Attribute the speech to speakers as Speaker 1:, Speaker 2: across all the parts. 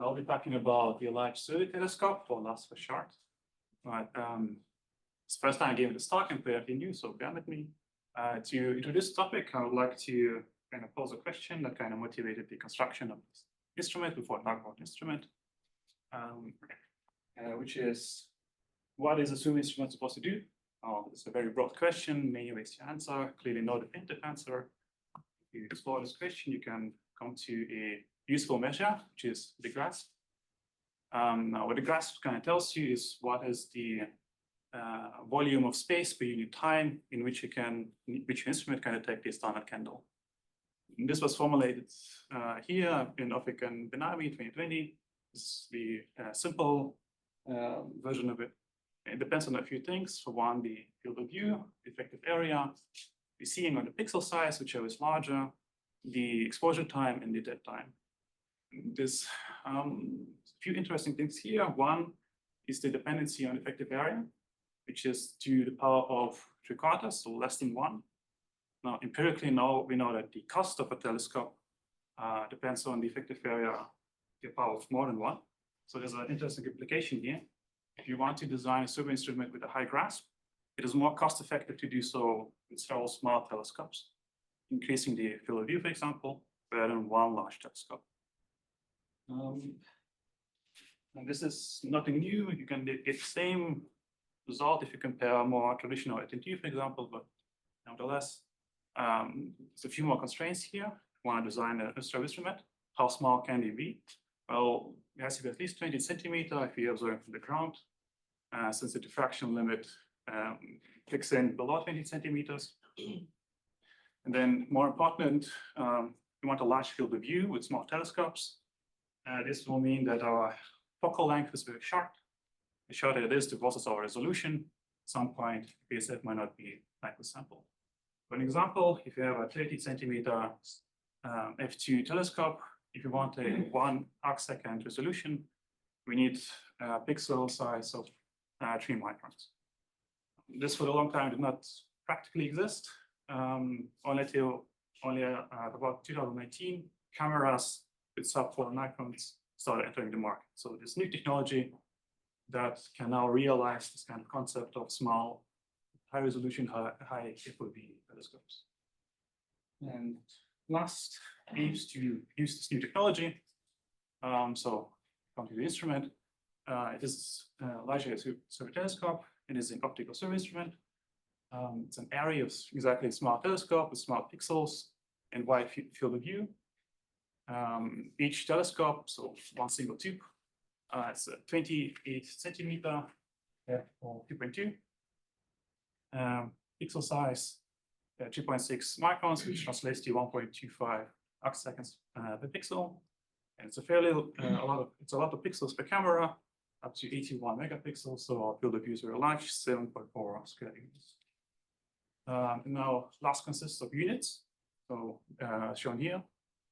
Speaker 1: I'll be talking about the Large Survey Telescope, or LAS for short. But it's the first time I gave this talk and pretty new, so bear with me. To introduce the topic, I would like to kind of pose a question that kind of motivated the construction of this instrument before I talk about the instrument, which is, what is a survey instrument supposed to do? It's a very broad question, many ways to answer, clearly no definitive answer. If you explore this question, you can come to a useful measure, which is the grasp. Now, what the grasp kind of tells you is what is the volume of space per unit time in which which instrument can detect the standard candle. And this was formulated here in Offic and Benami 2020. This is the simple version of it. It depends on a few things. For one, the field of view, the effective area, the seeing on the pixel size, which is larger, the exposure time, and the dead time. There's a few interesting things here. One is the dependency on effective area, which is to the power of 3/4, so less than 1. Now, empirically, we know that the cost of a telescope depends on the effective area, the power of more than 1. So there's an interesting implication here. If you want to design a survey instrument with a high grasp, it is more cost effective to do so with several small telescopes, increasing the field of view, for example, rather than one large telescope. And this is nothing new. You can get the same result if you compare a more traditional AT&T, for example, but nevertheless, there's a few more constraints here. You want to design an Astro instrument. How small can it be? Well, it has to be at least 20 centimeters if you observe from the ground, since the diffraction limit kicks in below 20 centimeters. And then more important, we want a large field of view with small telescopes. This will mean that our focal length is very short. The shorter it is, the worse is our resolution. At some point, PSF might not be like the sample. For an example, if you have a 30 centimeter f2 telescope, if you want a 1 arcsecond resolution, we need a pixel size of 3 microns. This for a long time did not practically exist. Only about 2019, cameras with sub 4 microns started entering the market. So this new technology that can now realize this kind of concept of small, high resolution, high FOV telescopes. And LAST aims to use this new technology. So come to the instrument. It is a large area survey telescope. It is an optical survey instrument. It's an area of exactly a small telescope with small pixels and wide field of view. Each telescope, so one single tube, it's a 28 centimeter or 2.2. Pixel size 2.6 microns, which translates to 1.25 arcseconds per pixel. And it's a lot of pixels per camera, up to 81 megapixels. So our field of view is very large, 7.4 square meters. Now, LAST consists of units. So shown here,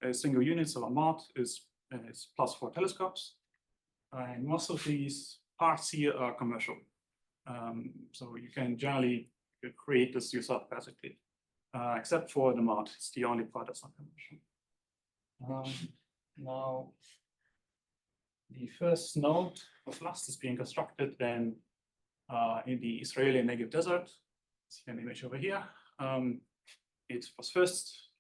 Speaker 1: a single unit, so a mod is +4 telescopes. And most of these parts here are commercial. So you can generally create this yourself basically, except for the mod. It's the only part that's not commercial. Now, the first node of LAST is being constructed in the Israeli Negev desert. See an image over here. It was first,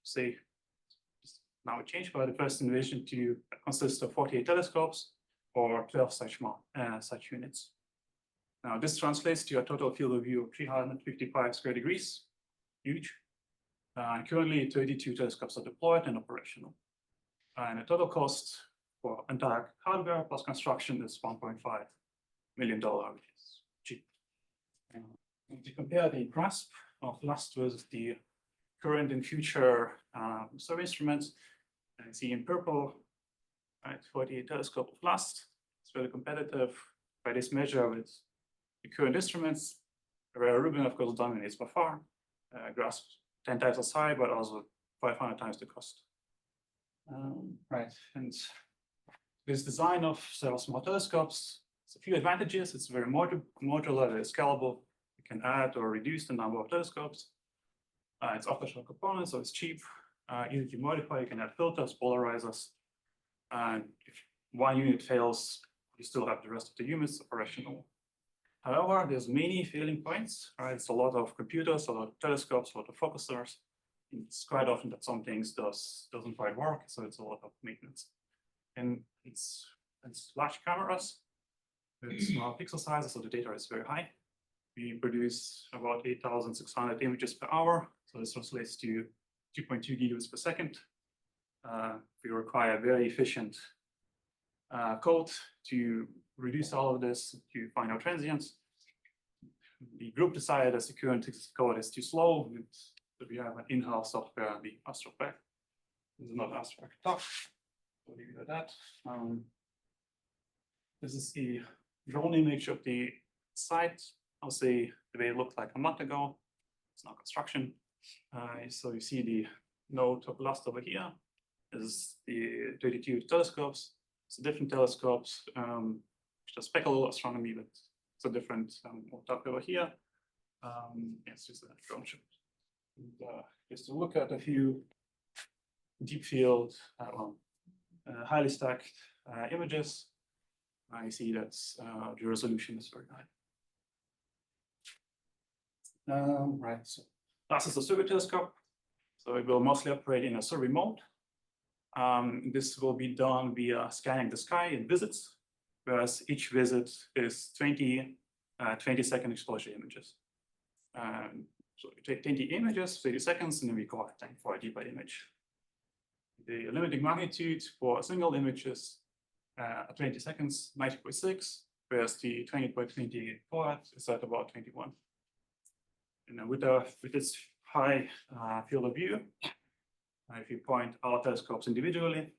Speaker 1: now it changed, but the first envisioned to consist of 48 telescopes or 12 such units. Now, this translates to a total field of view of 355 square degrees, huge. Currently, 32 telescopes are deployed and operational. And the total cost for entire hardware plus construction is $1.5 million, which is cheap. If you compare the grasp of LAST versus the current and future survey instruments, and see in purple, right, 48 telescope of LAST. It's very competitive by this measure with the current instruments, where Rubin, of course, dominates by far. Grasp 10 times as high, but also 500 times the cost. Right, and this design of several small telescopes, it's a few advantages. It's very modular, very scalable. You can add or reduce the number of telescopes. It's off-the-shelf components, so it's cheap, easy to modify. You can add filters, polarizers. And if one unit fails, you still have the rest of the units operational. However, there's many failing points, right? It's a lot of computers, a lot of telescopes, a lot of focusers. It's quite often that some things doesn't quite work, so it's a lot of maintenance. And it's large cameras with small pixel sizes, so the data is very high. We produce about 8,600 images per hour, so this translates to 2.2 gigabits per second. We require very efficient code to reduce all of this to find out transients. The group decided that the current code is too slow, so we have an in-house software, the Astro-COLIBRI. This is not Astro-COLIBRI talk, so leave it at that. This is a drone image of the site. I'll say the way it looked like a month ago. It's not construction. So you see the node of last over here. This is the 32 telescopes. It's different telescopes, just speckle astronomy, but it's a different top over here. It's just a drone shot. And, just to look at a few deep field, highly stacked images, I see that the resolution is very high. Right, so this is a survey telescope. So it will mostly operate in a survey mode. This will be done via scanning the sky in visits, whereas each visit is 20 20-second exposure images. So we take 20 images, 30 seconds, and then we collect them for a deeper image. The limiting magnitude for a single image is 20 seconds, 90.6, whereas the 20.20 forward is at about 21. And with this high field of view, if you point our telescopes individually,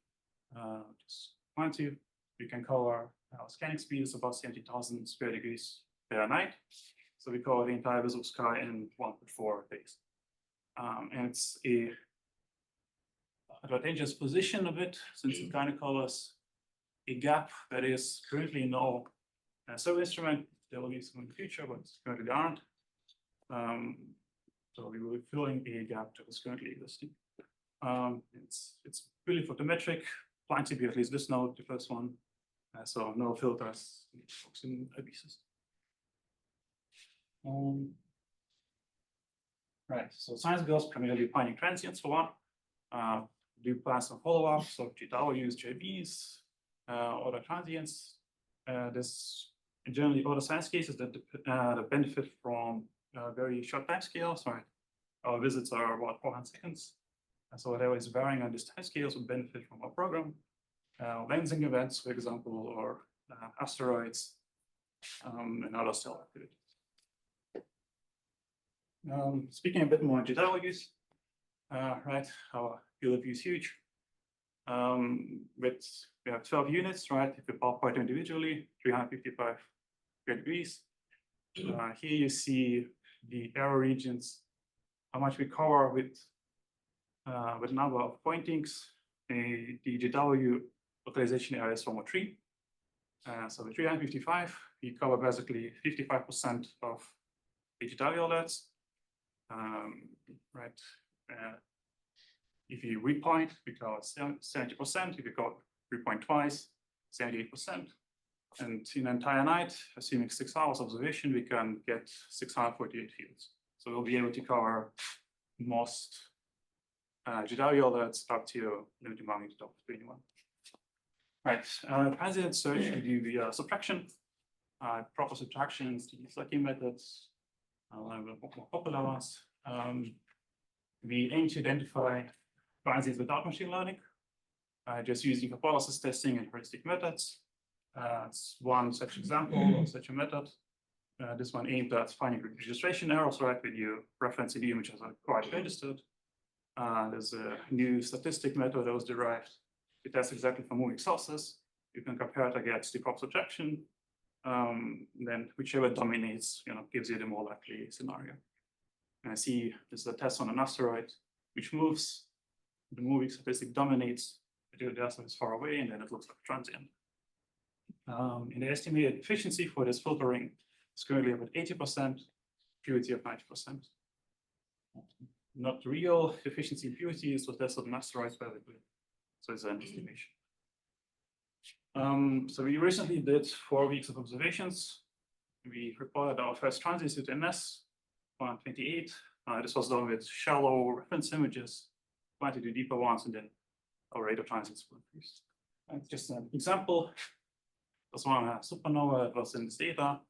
Speaker 1: just point to, you can cover our scanning speed is about 70,000 square degrees per night. So we cover the entire visible sky in 1.4 days. And it's a advantageous position of it, since it kind of covers a gap that is currently no survey instrument. There will be some in the future, but currently there aren't. So we will be filling a gap that is currently existing. It's really photometric, planned to be at least this node, the first one. So no filters in abuses. Right, so science goes primarily finding transients for one. Do plan some follow-ups of GWs, JBs, other transients. There's generally other science cases that benefit from very short time scales. Right, our visits are about 400 seconds. So whatever is varying on this time scales will benefit from our program. Lensing events, for example, or asteroids, and other stellar activities. Speaking a bit more on GWs, right, our field of view is huge. We have 12 units, right? If you ballpark individually, 355 degrees. Here you see the arrow regions, how much we cover with number of pointings. The GW localization area is 103. So with 355, we cover basically 55% of the GW alerts. Right. If you repoint, we cover 70%. If you go repoint twice, 78%. And in an entire night, assuming 6 hours observation, we can get 648 fields. So we'll be able to cover most GW alerts up to limiting magnitude of 21. Right, transient search, we do via subtraction, proper subtractions, the Slucky methods, one of the more popular ones. We aim to identify transients without machine learning, just using hypothesis testing and heuristic methods. It's one such example of such a method. This one aimed at finding registration errors, right, when you reference the images are quite registered. There's a new statistic method that was derived to test exactly for moving sources. You can compare it against the proper subtraction. Then whichever dominates, gives you the more likely scenario. And I see this is a test on an asteroid which moves. The moving statistic dominates until the asteroid is far away, and then it looks like a transient. And the estimated efficiency for this filtering is currently about 80%, purity of 90%. Not real efficiency and purity, so that's an asteroid basically. So it's an estimation. So we recently did 4 weeks of observations. We reported our first transients with NS 128. This was done with shallow reference images, 22 deeper ones, and then our rate of transients will increase. Just an example. This one supernova was in this data.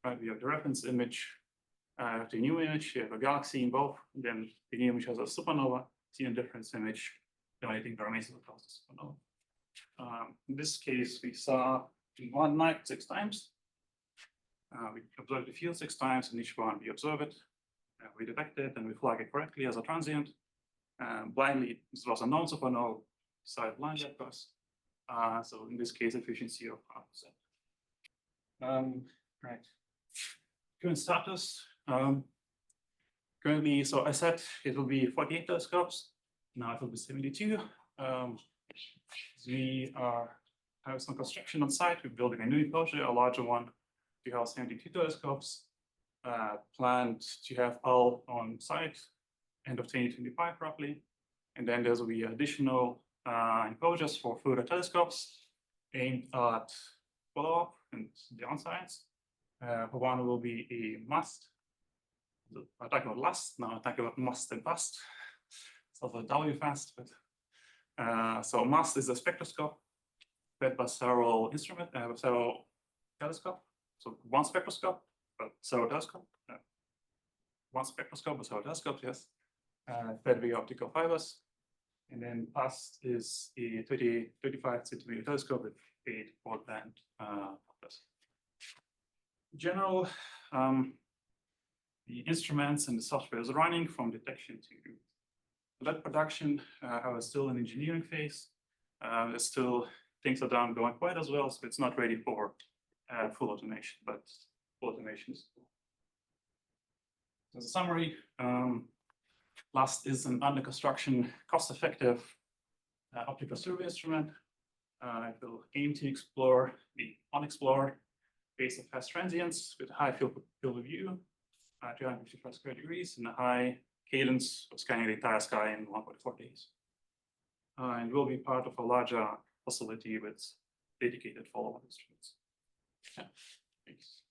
Speaker 1: Right, we have the reference image, the new image, you have a galaxy in both, and then the new image has a supernova, see a difference image, dividing the remains across the supernova. In this case, we saw in one night 6 times. We observed the field 6 times, and each one we observe it, we detect it, and we flag it correctly as a transient. Blindly, this was a known supernova, side blind at first. So in this case, efficiency of 0.5%. Right. Current status. Currently, so I said it will be 48 telescopes. Now it will be 72. We have some construction on site. We're building a new enclosure, a larger one. We have 72 telescopes. Planned to have all on site end of 2025 roughly. And then there will be additional enclosures for further telescopes aimed at follow-up and the on-sites. One will be a must. I talk about last, now I talk about must and fast. It's also W fast, but so must is a spectroscope fed by several instruments, several telescope. So one spectroscope, but several telescope. One spectroscope, but several telescopes, yes. Fed via optical fibers. And then fast is a 35 centimeter telescope with 8 broadband filters. In general, the instruments and the software is running from detection to LED production. However, still in engineering phase. There's still things are done going quite as well, so it's not ready for full automation, but full automation is cool. As a summary, LAST is an under construction, cost-effective optical survey instrument. It will aim to explore the unexplored base of fast transients with a high field of view, 255 square degrees, and a high cadence of scanning the entire sky in 1.4 days. And will be part of a larger facility with dedicated follow-up instruments. Yeah, thanks.